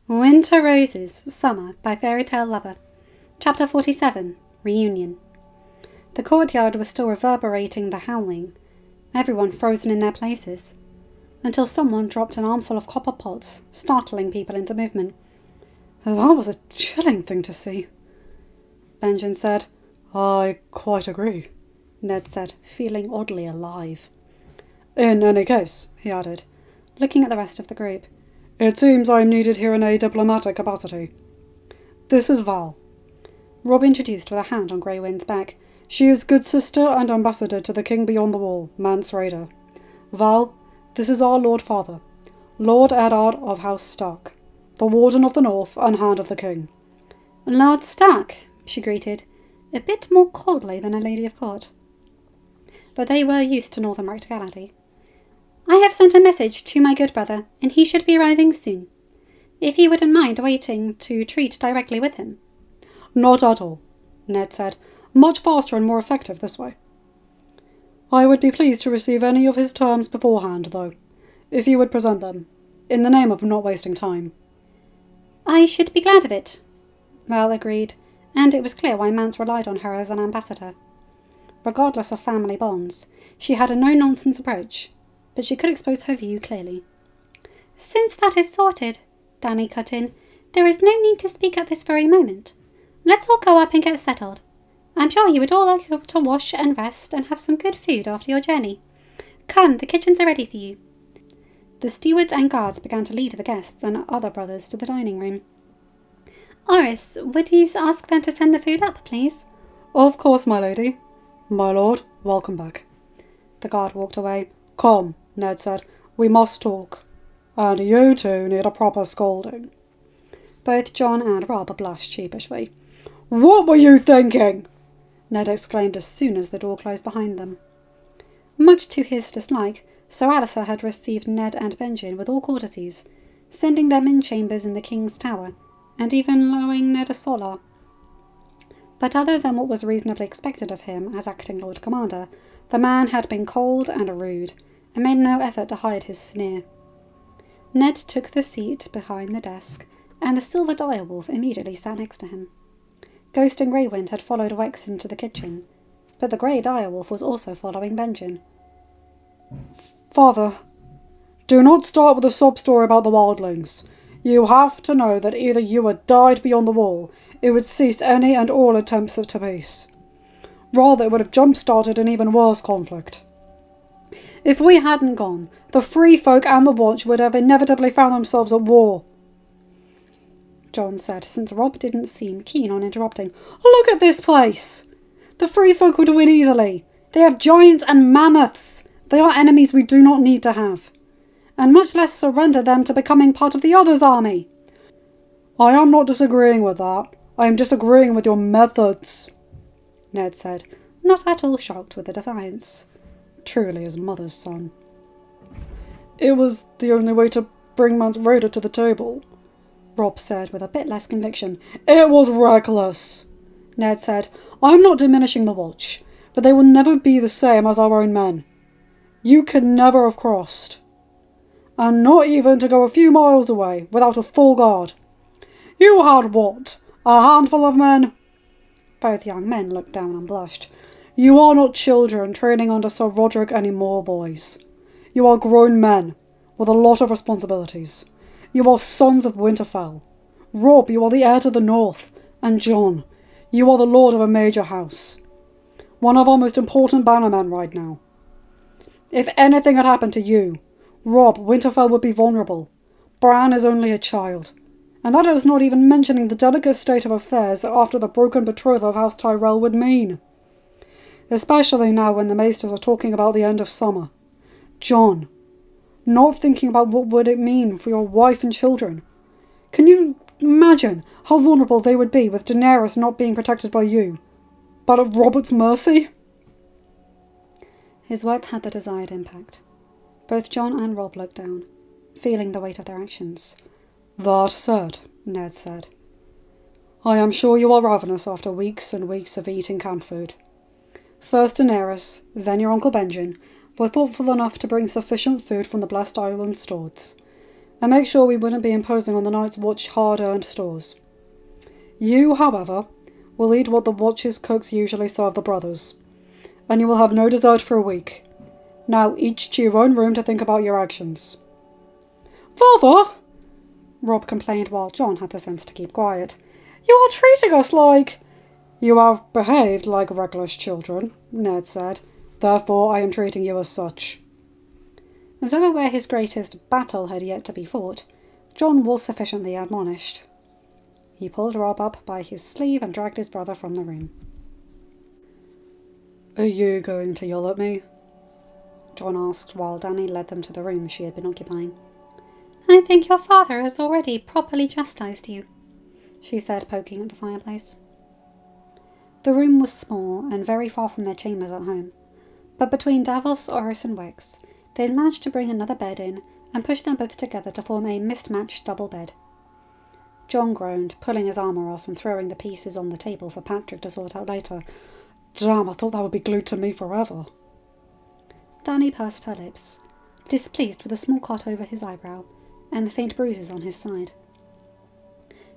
Winter Roses, Summer by fairytalelovr. Chapter 47. Reunion. The courtyard was still reverberating the howling, everyone frozen in their places, until someone dropped an armful of copper pots, startling people into movement. That was a chilling thing to see, Benjen said. I quite agree, Ned said, feeling oddly alive. In any case, he added, looking at the rest of the group, it seems I am needed here in a diplomatic capacity. This is Val. Rob introduced with a hand on Grey Wind's back. She is good sister and ambassador to the King beyond the wall, Mance Rayder. Val, this is our Lord Father, Lord Eddard of House Stark, the Warden of the North and Hand of the King. Lord Stark, she greeted, a bit more coldly than a lady of court. But they were used to northern practicality. I have sent a message to my good brother, and he should be arriving soon. If you wouldn't mind waiting to treat directly with him. Not at all, Ned said. Much faster and more effective this way. I would be pleased to receive any of his terms beforehand, though, if you would present them, in the name of not wasting time. I should be glad of it, Val agreed, and it was clear why Mance relied on her as an ambassador. Regardless of family bonds, she had a no-nonsense approach, but she could expose her view clearly. Since that is sorted, Danny cut in, there is no need to speak at this very moment. Let's all go up and get settled. I'm sure you would all like to wash and rest and have some good food after your journey. Come, the kitchens are ready for you. The stewards and guards began to lead the guests and other brothers to the dining room. Oris, would you ask them to send the food up, please? Of course, my lady. My lord, welcome back. The guard walked away. Come, Ned said. We must talk. And you two need a proper scolding. Both John and Rob blushed sheepishly. What were you thinking? Ned exclaimed as soon as the door closed behind them. Much to his dislike, Sir Alistair had received Ned and Benjen with all courtesies, sending them in chambers in the King's Tower, and even allowing Ned a solar. But other than what was reasonably expected of him as acting Lord Commander, the man had been cold and rude, and made no effort to hide his sneer. Ned took the seat behind the desk, and the silver direwolf immediately sat next to him. Ghost and Grey Wind had followed Wex into the kitchen, but the grey direwolf was also following Benjen. Father, do not start with a sob story about the wildlings. You have to know that either you had died beyond the wall, it would cease any and all attempts at peace. Rather, it would have jump-started an even worse conflict. If we hadn't gone, the Free Folk and the Watch would have inevitably found themselves at war. John said, since Rob didn't seem keen on interrupting. Look at this place! The Free Folk would win easily. They have giants and mammoths. They are enemies we do not need to have, and much less surrender them to becoming part of the other's army. I am not disagreeing with that. I am disagreeing with your methods, Ned said, not at all shocked with the defiance. Truly his mother's son. It was the only way to bring Mance Rayder to the table, Rob said with a bit less conviction. It was reckless, Ned said. I'm not diminishing the Watch, but they will never be the same as our own men. You could never have crossed. And not even to go a few miles away without a full guard. You had what? A handful of men? Both young men looked down and blushed. You are not children training under Sir Roderick anymore, boys. You are grown men with a lot of responsibilities. You are sons of Winterfell. Rob, you are the heir to the North. And John, you are the lord of a major house. One of our most important bannermen right now. If anything had happened to you, Rob, Winterfell would be vulnerable. Bran is only a child. And that is not even mentioning the delicate state of affairs after the broken betrothal of House Tyrell would mean. Especially now when the Maesters are talking about the end of summer. John, not thinking about what would it mean for your wife and children. Can you imagine how vulnerable they would be with Daenerys not being protected by you, but at Robert's mercy? His words had the desired impact. Both John and Rob looked down, feeling the weight of their actions. That said, Ned said, I am sure you are ravenous after weeks and weeks of eating camp food. First Daenerys, then your Uncle Benjen, were thoughtful enough to bring sufficient food from the Blessed Island stores. and make sure we wouldn't be imposing on the night's watch hard-earned stores. You, however, will eat what the watch's cooks usually serve the brothers, and you will have no dessert for a week. Now each to your own room to think about your actions." "Father," Rob complained while John had the sense to keep quiet, "you are treating us like—" "You have behaved like reckless children," Ned said. "Therefore I am treating you as such." Though where his greatest battle had yet to be fought, John was sufficiently admonished. He pulled Rob up by his sleeve and dragged his brother from the room. "Are you going to yell at me?" John asked while Danny led them to the room she had been occupying. "I think your father has already properly chastised you," she said, poking at the fireplace. The room was small and very far from their chambers at home, but between Davos, Oris and Wex, they had managed to bring another bed in and push them both together to form a mismatched double bed. John groaned, pulling his armour off and throwing the pieces on the table for Patrick to sort out later. "Damn, I thought that would be glued to me forever." Danny pursed her lips, displeased with the small cut over his eyebrow and the faint bruises on his side.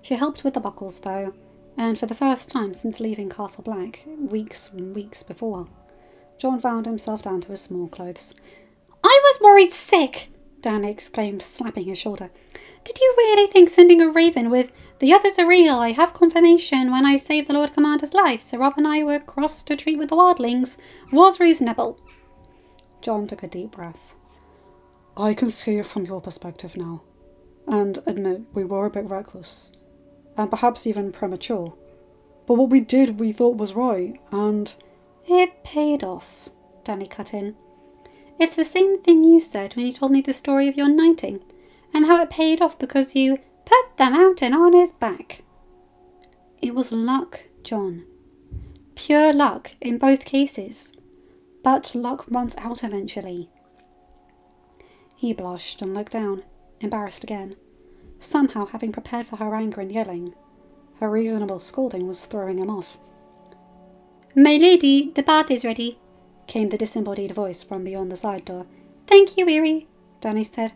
She helped with the buckles, though, and for the first time since leaving Castle Black, weeks and weeks before, John found himself down to his small clothes. "I was worried sick!" Danny exclaimed, slapping his shoulder. "Did you really think sending a raven with 'The others are real, I have confirmation when I saved the Lord Commander's life, so Rob and I were crossed to treat with the wildlings' was reasonable?" John took a deep breath. "I can see it from your perspective now, and admit we were a bit reckless, and perhaps even premature. But what we did we thought was right, and—" "It paid off," Danny cut in. "It's the same thing you said when you told me the story of your knighting, and how it paid off because you put the mountain on his back." "It was luck, John. Pure luck in both cases. But luck runs out eventually." He blushed and looked down, embarrassed again. Somehow, having prepared for her anger and yelling, her reasonable scolding was throwing him off. "My lady, the bath is ready," came the disembodied voice from beyond the side door. "Thank you, Weary," Danny said.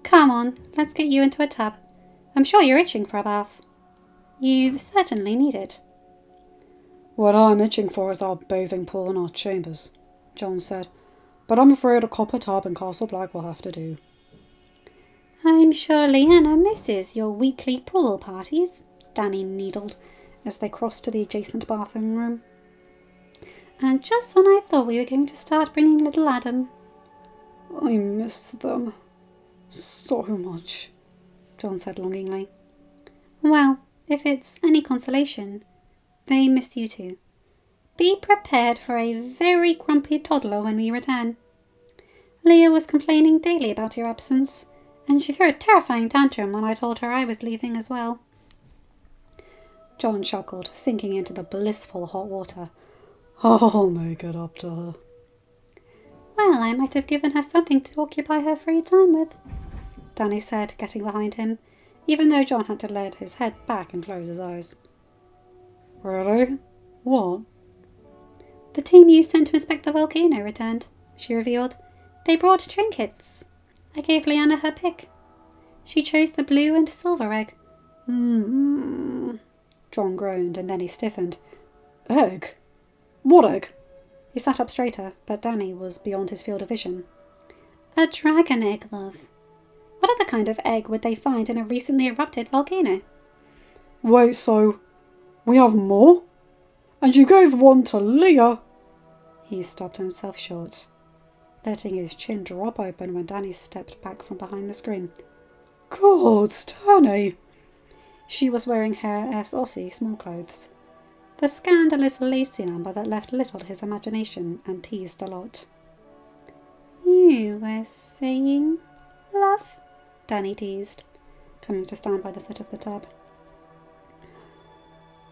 "Come on, let's get you into a tub. I'm sure you're itching for a bath. You certainly need it." "What I'm itching for is our bathing pool in our chambers," John said. "But I'm afraid a copper tub in Castle Black will have to do." "I'm sure Lyanna misses your weekly pool parties," Danny needled as they crossed to the adjacent bathroom room. "And just when I thought we were going to start bringing little Adam." "I miss them so much," John said longingly. "Well, if it's any consolation, they miss you too. Be prepared for a very grumpy toddler when we return. Leah was complaining daily about your absence, and she threw a terrifying tantrum when I told her I was leaving as well." John chuckled, sinking into the blissful hot water. "I'll make it up to her." "Well, I might have given her something to occupy her free time with," Danny said, getting behind him, even though John had to let his head back and close his eyes. "Really? What?" "The team you sent to inspect the volcano returned," she revealed. "They brought trinkets. I gave Lyanna her pick. She chose the blue and silver egg." John groaned, and then he stiffened. "Egg? What egg?" He sat up straighter, but Danny was beyond his field of vision. "A dragon egg, love. What other kind of egg would they find in a recently erupted volcano?" "Wait, so we have more? And you gave one to Leah?" He stopped himself short, letting his chin drop open when Danny stepped back from behind the screen. "God, Danny!" She was wearing her S. Aussie small clothes, the scandalous lacy number that left little to his imagination and teased a lot. "You were saying, love?" Danny teased, coming to stand by the foot of the tub.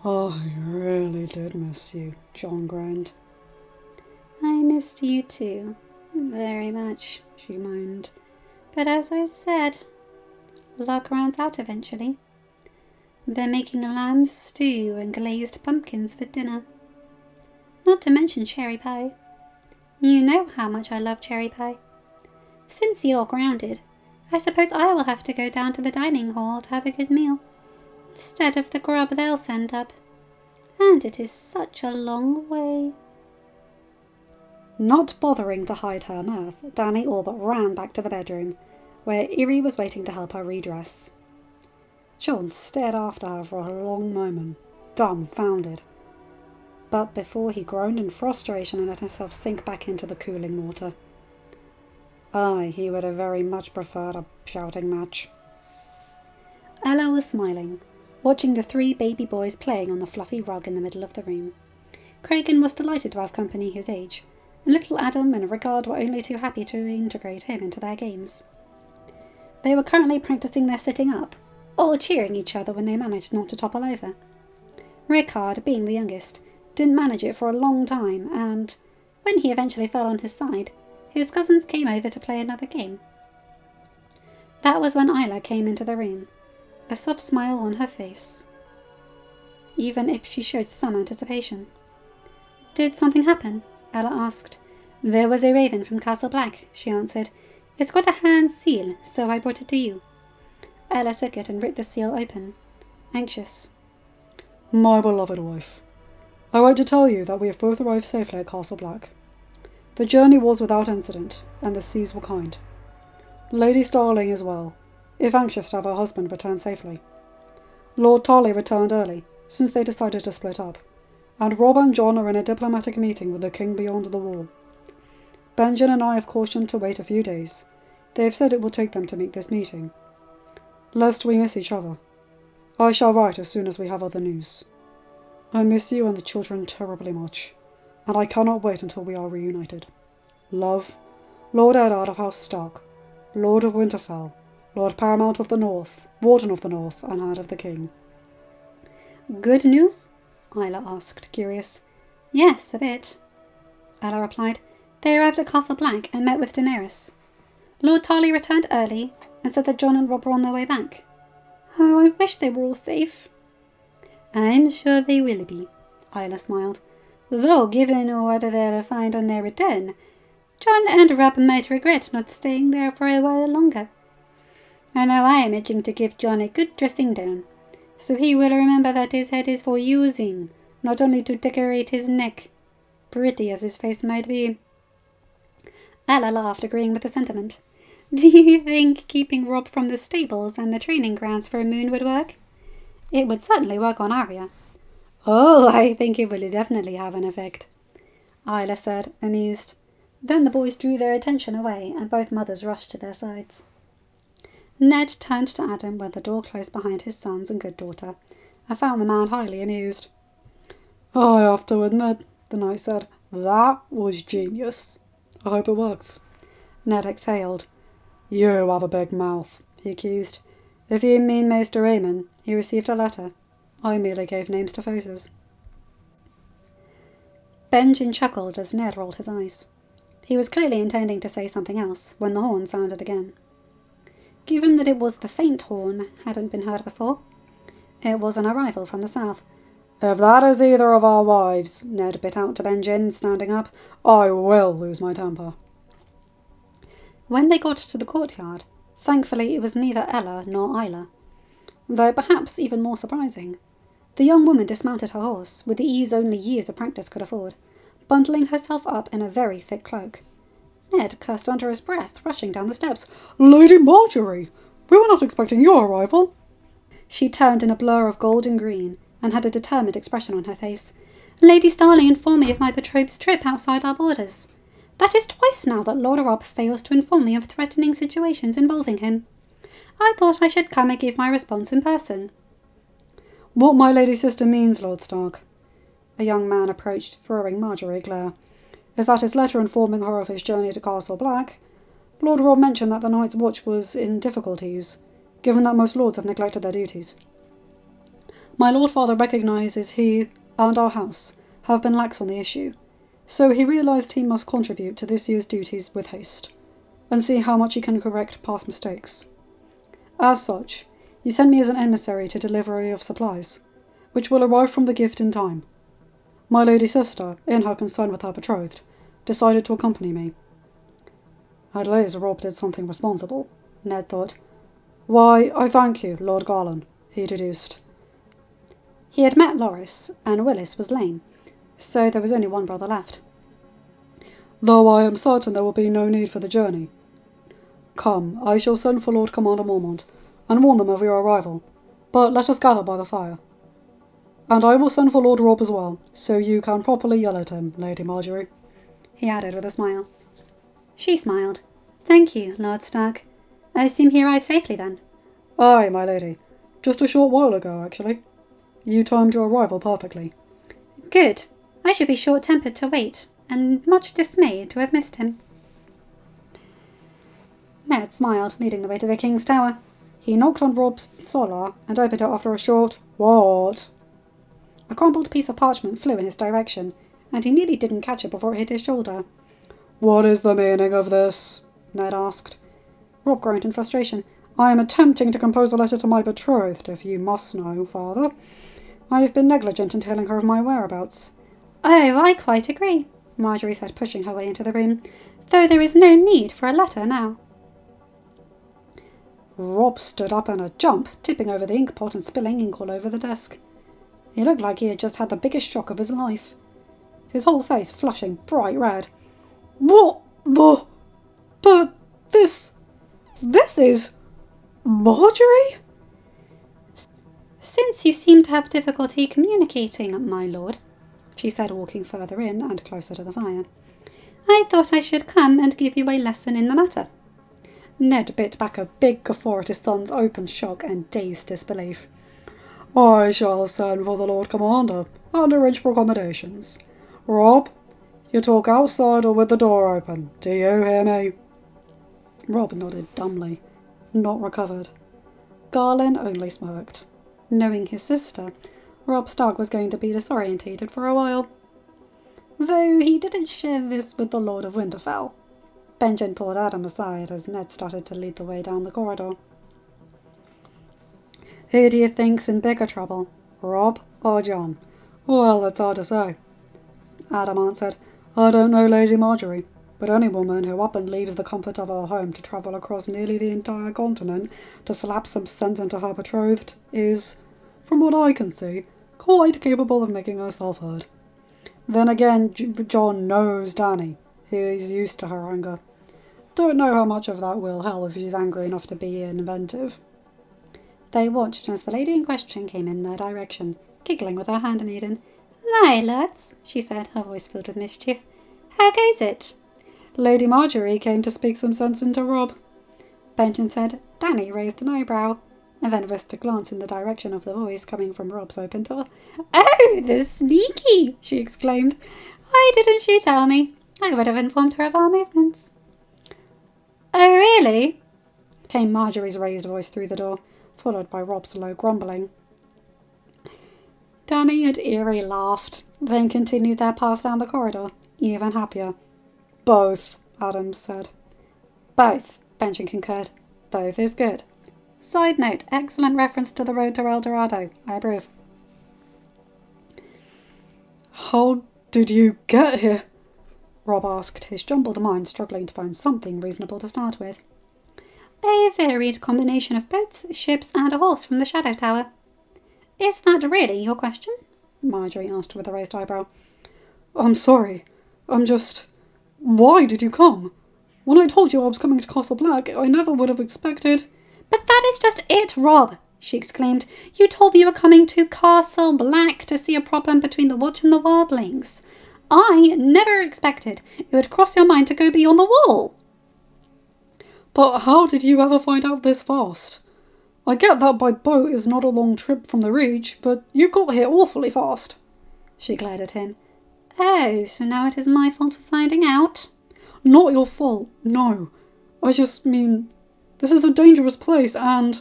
"I really did miss you," John groaned. "I missed you too, very much," she moaned. "But as I said, luck runs out eventually. They're making lamb stew and glazed pumpkins for dinner. Not to mention cherry pie. You know how much I love cherry pie. Since you're grounded, I suppose I will have to go down to the dining hall to have a good meal, instead of the grub they'll send up. And it is such a long way." Not bothering to hide her mirth, Dany all but ran back to the bedroom, where Irri was waiting to help her redress. Jon stared after her for a long moment, dumbfounded. But before he groaned in frustration and let himself sink back into the cooling water. Aye, he would have very much preferred a shouting match. Ella was smiling, watching the 3 baby boys playing on the fluffy rug in the middle of the room. Cragen was delighted to have company his age, and little Adam and Regard were only too happy to integrate him into their games. They were currently practicing their sitting up, or cheering each other when they managed not to topple over. Rickard, being the youngest, didn't manage it for a long time, and when he eventually fell on his side, his cousins came over to play another game. That was when Isla came into the room, a soft smile on her face, even if she showed some anticipation. "Did something happen?" Ella asked. "There was a raven from Castle Black," she answered. "It's got a hand seal, so I brought it to you." Ella took it and ripped the seal open, anxious. "My beloved wife, I write to tell you that we have both arrived safely at Castle Black. The journey was without incident, and the seas were kind. Lady Starling is well, if anxious to have her husband return safely. Lord Tarley returned early, since they decided to split up, and Rob and Jon are in a diplomatic meeting with the king beyond the wall. Benjen and I have cautioned to wait a few days. They have said it will take them to make this meeting. Lest we miss each other. I shall write as soon as we have other news. I miss you and the children terribly much, and I cannot wait until we are reunited. Love, Lord Eddard of House Stark, Lord of Winterfell, Lord Paramount of the North, Warden of the North, and Hand of the King." "Good news?" Isla asked, curious. "Yes, a bit," Ella replied. "They arrived at Castle Black and met with Daenerys. Lord Tarley returned early and said that Jon and Rob were on their way back. Oh, I wish they were all safe." "I'm sure they will be," Isla smiled. "Though, given what they'll find on their return, Jon and Rob might regret not staying there for a while longer. And now I am itching to give Jon a good dressing down, so he will remember that his head is for using, not only to decorate his neck, pretty as his face might be." Ella laughed, agreeing with the sentiment. "Do you think keeping Rob from the stables and the training grounds for a moon would work?" "It would certainly work on Arya." "Oh, I think it will definitely have an effect," Isla said, amused. Then the boys drew their attention away, and both mothers rushed to their sides. Ned turned to Adam when the door closed behind his sons and good daughter, and found the man highly amused. "I have to admit," the knight said, "that was genius. I hope it works." Ned exhaled. "You have a big mouth," he accused. "If you mean Maester Raymond, he received a letter. I merely gave names to foes." Benjen chuckled as Ned rolled his eyes. He was clearly intending to say something else when the horn sounded again. Given that it was the faint horn, hadn't been heard before, it was an arrival from the south. "If that is either of our wives," Ned bit out to Benjen, standing up, "I will lose my temper." When they got to the courtyard, thankfully it was neither Ella nor Isla. Though perhaps even more surprising, the young woman dismounted her horse with the ease only years of practice could afford, bundling herself up in a very thick cloak. Ned cursed under his breath, rushing down the steps. "Lady Marjorie! We were not expecting your arrival." She turned in a blur of gold and green, and had a determined expression on her face. "Lady Starling informed me of my betrothed's trip outside our borders. That is twice now that Lord Robb fails to inform me of threatening situations involving him. I thought I should come and give my response in person." "What my lady sister means, Lord Stark," a young man approached, throwing Marjorie a glare, "is that his letter informing her of his journey to Castle Black, Lord Robb mentioned that the Night's Watch was in difficulties, given that most lords have neglected their duties. My Lord Father recognises he and our house have been lax on the issue, so he realised he must contribute to this year's duties with haste, and see how much he can correct past mistakes. As such, he sent me as an emissary to delivery of supplies, which will arrive from the gift in time. My lady sister, in her concern with her betrothed, decided to accompany me." "At least Robb did something responsible," Ned thought. Why, I thank you, Lord Garland, he deduced. He had met Loris, and Willis was lame, so there was only one brother left. Though I am certain there will be no need for the journey. Come, I shall send for Lord Commander Mormont, and warn them of your arrival, but let us gather by the fire. And I will send for Lord Robb as well, so you can properly yell at him, Lady Marjorie, he added with a smile. She smiled. Thank you, Lord Stark. I assume he arrived safely then? Aye, my lady. Just a short while ago, actually. You timed your arrival perfectly. Good. I should be short-tempered to wait, and much dismayed to have missed him. Ned smiled, leading the way to the King's Tower. He knocked on Robb's solar and opened it after a short, "What?" A crumpled piece of parchment flew in his direction, and he nearly didn't catch it before it hit his shoulder. What is the meaning of this? Ned asked. Robb groaned in frustration. I am attempting to compose a letter to my betrothed, if you must know, father. I have been negligent in telling her of my whereabouts. Oh, I quite agree, Marjorie said, pushing her way into the room, though there is no need for a letter now. Robb stood up in a jump, tipping over the ink pot and spilling ink all over the desk. He looked like he had just had the biggest shock of his life, his whole face flushing bright red. What the... But this is... Marjorie? Since you seem to have difficulty communicating, my lord, she said, walking further in and closer to the fire, I thought I should come and give you a lesson in the matter. Ned bit back a big guffaw at his son's open shock and dazed disbelief. I shall send for the Lord Commander and arrange for accommodations. Robb, you talk outside or with the door open. Do you hear me? Robb nodded dumbly. Not recovered. Garland only smirked. Knowing his sister, Robb Stark was going to be disorientated for a while. Though he didn't share this with the Lord of Winterfell. Benjen pulled Adam aside as Ned started to lead the way down the corridor. Who do you think's in bigger trouble, Robb or Jon? Well, that's hard to say. Adam answered. I don't know Lady Marjorie, but any woman who up and leaves the comfort of her home to travel across nearly the entire continent to slap some sense into her betrothed is, from what I can see, quite capable of making herself heard. Then again, Jon knows Dany, who is used to her anger. Don't know how much of that will help if she's angry enough to be inventive. They watched as the lady in question came in their direction, giggling with her handmaiden. My lords, she said, her voice filled with mischief. How goes it? Lady Marjorie came to speak some sense into Robb, Benjen said. Dany raised an eyebrow, and then risked a glance in the direction of the voice coming from Robb's open door. Oh, the sneaky, she exclaimed. Why didn't she tell me? I would have informed her of our movements. Oh, really? Came Marjorie's raised voice through the door, followed by Robb's low grumbling. Dany and Eerie laughed, then continued their path down the corridor, even happier. Both, Adams said. Both, Benjen concurred. Both is good. Side note, excellent reference to the road to El Dorado. I approve. How did you get here? Robb asked, his jumbled mind struggling to find something reasonable to start with. A varied combination of boats, ships, and a horse from the Shadow Tower. Is that really your question? Marjorie asked with a raised eyebrow. I'm sorry. I'm just... Why did you come? When I told you I was coming to Castle Black, I never would have expected... But that is just it, Robb, she exclaimed. You told me you were coming to Castle Black to see a problem between the Watch and the Wildlings. I never expected it would cross your mind to go beyond the wall. But how did you ever find out this fast? I get that by boat is not a long trip from the Reach, but you got here awfully fast. She glared at him. Oh, so now it is my fault for finding out? Not your fault, no. I just mean, this is a dangerous place and...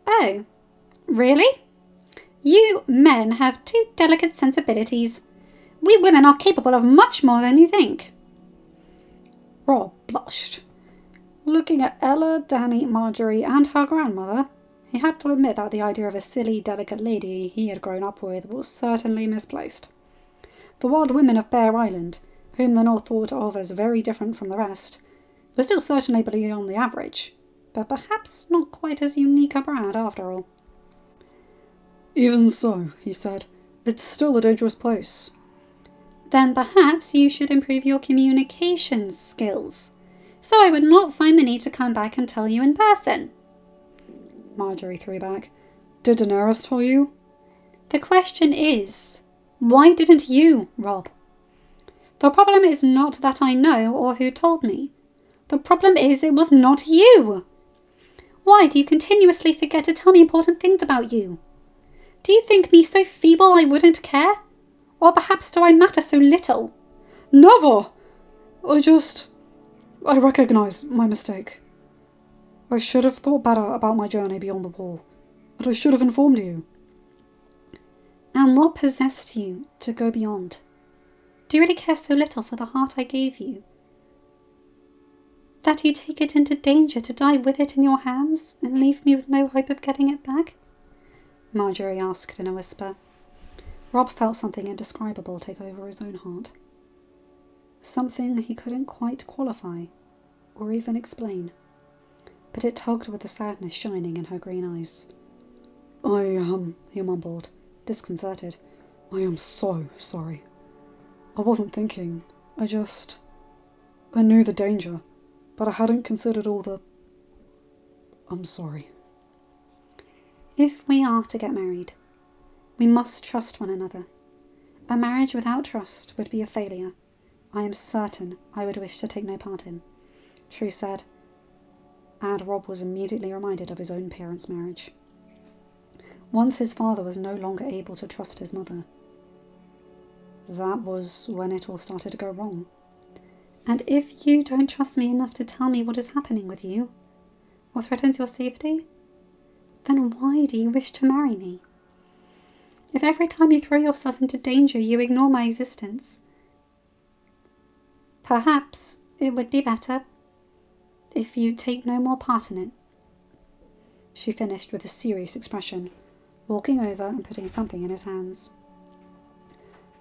Oh, really? You men have too delicate sensibilities. We women are capable of much more than you think. Robb blushed. Looking at Ella, Dany, Marjorie, and her grandmother, he had to admit that the idea of a silly, delicate lady he had grown up with was certainly misplaced. The wild women of Bear Island, whom the North thought of as very different from the rest, were still certainly beyond the average, but perhaps not quite as unique a brand after all. Even so, he said, it's still a dangerous place. Then perhaps you should improve your communication skills, so I would not find the need to come back and tell you in person. Marjorie threw back. Did Daenerys tell you? The question is, why didn't you, Rob? The problem is not that I know or who told me. The problem is it was not you. Why do you continuously forget to tell me important things about you? Do you think me so feeble I wouldn't care? Or perhaps do I matter so little? Never! I recognise my mistake. I should have thought better about my journey beyond the wall, but I should have informed you. And what possessed you to go beyond? Do you really care so little for the heart I gave you, that you take it into danger to die with it in your hands and leave me with no hope of getting it back? Marjorie asked in a whisper. Rob felt something indescribable take over his own heart. Something he couldn't quite qualify or even explain, but it tugged with the sadness shining in her green eyes. He mumbled, disconcerted. I am so sorry. I wasn't thinking. I knew the danger, but I hadn't considered all the... I'm sorry. If we are to get married, we must trust one another. A marriage without trust would be a failure. I am certain I would wish to take no part in, True said, and Rob was immediately reminded of his own parents' marriage. Once his father was no longer able to trust his mother. That was when it all started to go wrong. And if you don't trust me enough to tell me what is happening with you, or threatens your safety, then why do you wish to marry me? If every time you throw yourself into danger you ignore my existence, perhaps it would be better if you take no more part in it. She finished with a serious expression, walking over and putting something in his hands.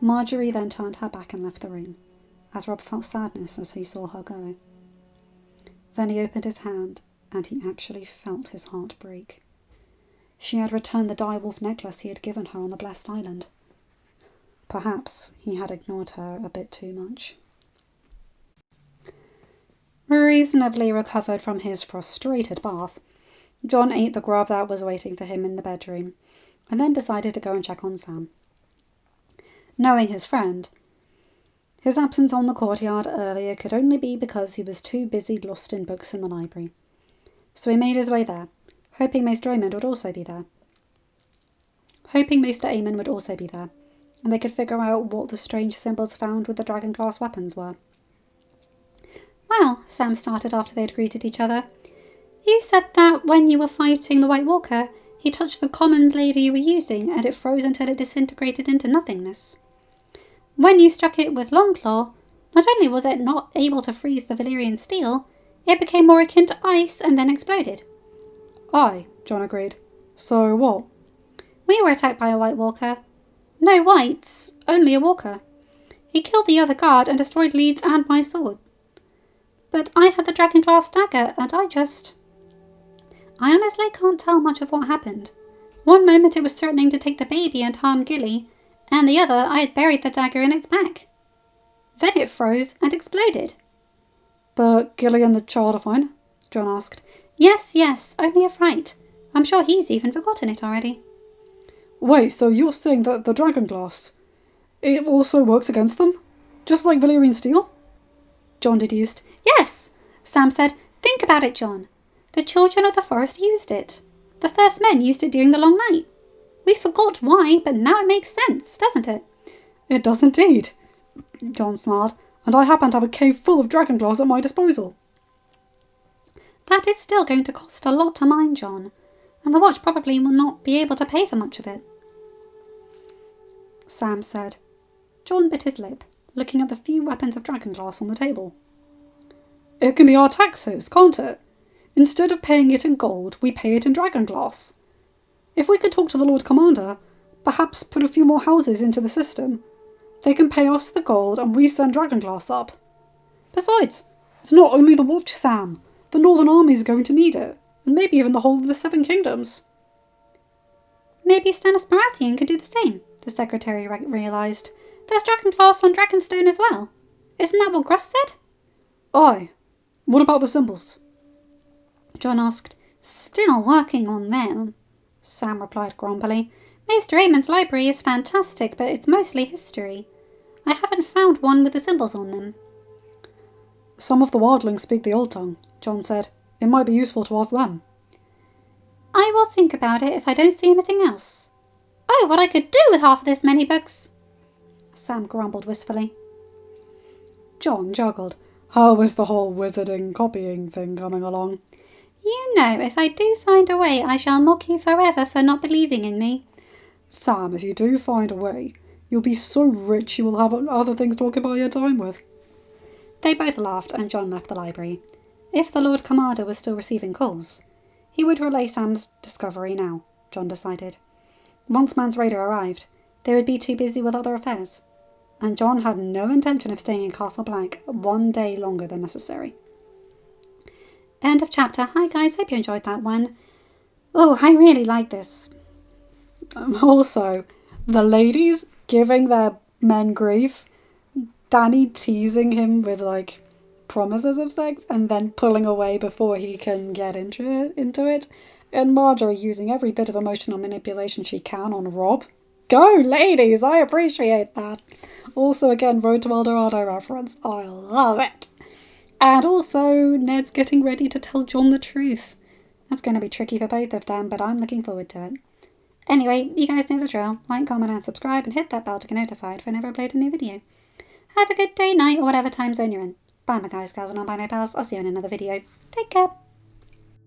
Marjorie then turned her back and left the room, as Rob felt sadness as he saw her go. Then he opened his hand, and he actually felt his heart break. She had returned the direwolf necklace he had given her on the Blessed Island. Perhaps he had ignored her a bit too much. Reasonably recovered from his frustrated bath, Jon ate the grub that was waiting for him in the bedroom, and then decided to go and check on Sam. Knowing his friend, his absence on the courtyard earlier could only be because he was too busy lost in books in the library. So he made his way there, hoping Maester Aemon would also be there. And they could figure out what the strange symbols found with the dragonglass weapons were. Well, Sam started after they had greeted each other, you said that when you were fighting the White Walker, he touched the common blade you were using, and it froze until it disintegrated into nothingness. When you struck it with Longclaw, not only was it not able to freeze the Valyrian steel, it became more akin to ice and then exploded. Aye, Jon agreed. So what? We were attacked by a White Walker. No whites, only a walker. He killed the other guard and destroyed Leeds and my sword. But I had the dragonglass dagger, and I honestly can't tell much of what happened. One moment it was threatening to take the baby and harm Gilly, and the other I had buried the dagger in its back. Then it froze and exploded. But Gilly and the child are fine? Jon asked. Yes, only a fright. I'm sure he's even forgotten it already. Wait, so you're saying that the dragonglass, it also works against them? Just like Valyrian steel? Jon deduced. Yes, Sam said. Think about it, Jon. The children of the forest used it. The first men used it during the long night. We forgot why, but now it makes sense, doesn't it? It does indeed, Jon smiled, and I happen to have a cave full of dragonglass at my disposal. That is still going to cost a lot to mine, Jon, and the watch probably will not be able to pay for much of it. Sam said. Jon bit his lip, looking at the few weapons of dragonglass on the table. It can be our taxes, can't it? Instead of paying it in gold, we pay it in dragonglass. If we could talk to the Lord Commander, perhaps put a few more houses into the system, they can pay us the gold and we send dragonglass up. Besides, it's not only the watch, Sam. The Northern Armies are going to need it, and maybe even the whole of the Seven Kingdoms. Maybe Stannis Baratheon could do the same, the secretary realised. There's dragonglass on Dragonstone as well. Isn't that what Gruss said? Aye. What about the symbols? Jon asked. Still working on them, Sam replied grumpily. Maester Aemon's library is fantastic, but it's mostly history. I haven't found one with the symbols on them. Some of the wildlings speak the Old Tongue, Jon said. It might be useful to ask them. I will think about it if I don't see anything else. Oh, what I could do with half of this many books, Sam grumbled wistfully. Jon juggled. How is the whole wizarding copying thing coming along? You know, if I do find a way, I shall mock you forever for not believing in me. Sam, if you do find a way, you'll be so rich you will have other things to occupy your time with. They both laughed, and Jon left the library. If the Lord Commander was still receiving calls, he would relay Sam's discovery now, Jon decided. Once Mance Rayder arrived, they would be too busy with other affairs, and Jon had no intention of staying in Castle Black one day longer than necessary. End of chapter. Hi guys, hope you enjoyed that one. Oh, I really like this. Also, the ladies giving their men grief, Dany teasing him with promises of sex and then pulling away before he can get into it, and Marjorie using every bit of emotional manipulation she can on Robb. Go ladies, I appreciate that. Also again, Road to El Dorado reference. I love it. And also, Ned's getting ready to tell Jon the truth. That's going to be tricky for both of them, but I'm looking forward to it. Anyway, you guys know the drill. Like, comment, and subscribe, and hit that bell to get notified whenever I upload a new video. Have a good day, night, or whatever time zone you're in. Bye, my guys, gals, and non-binary pals. I'll see you in another video. Take care.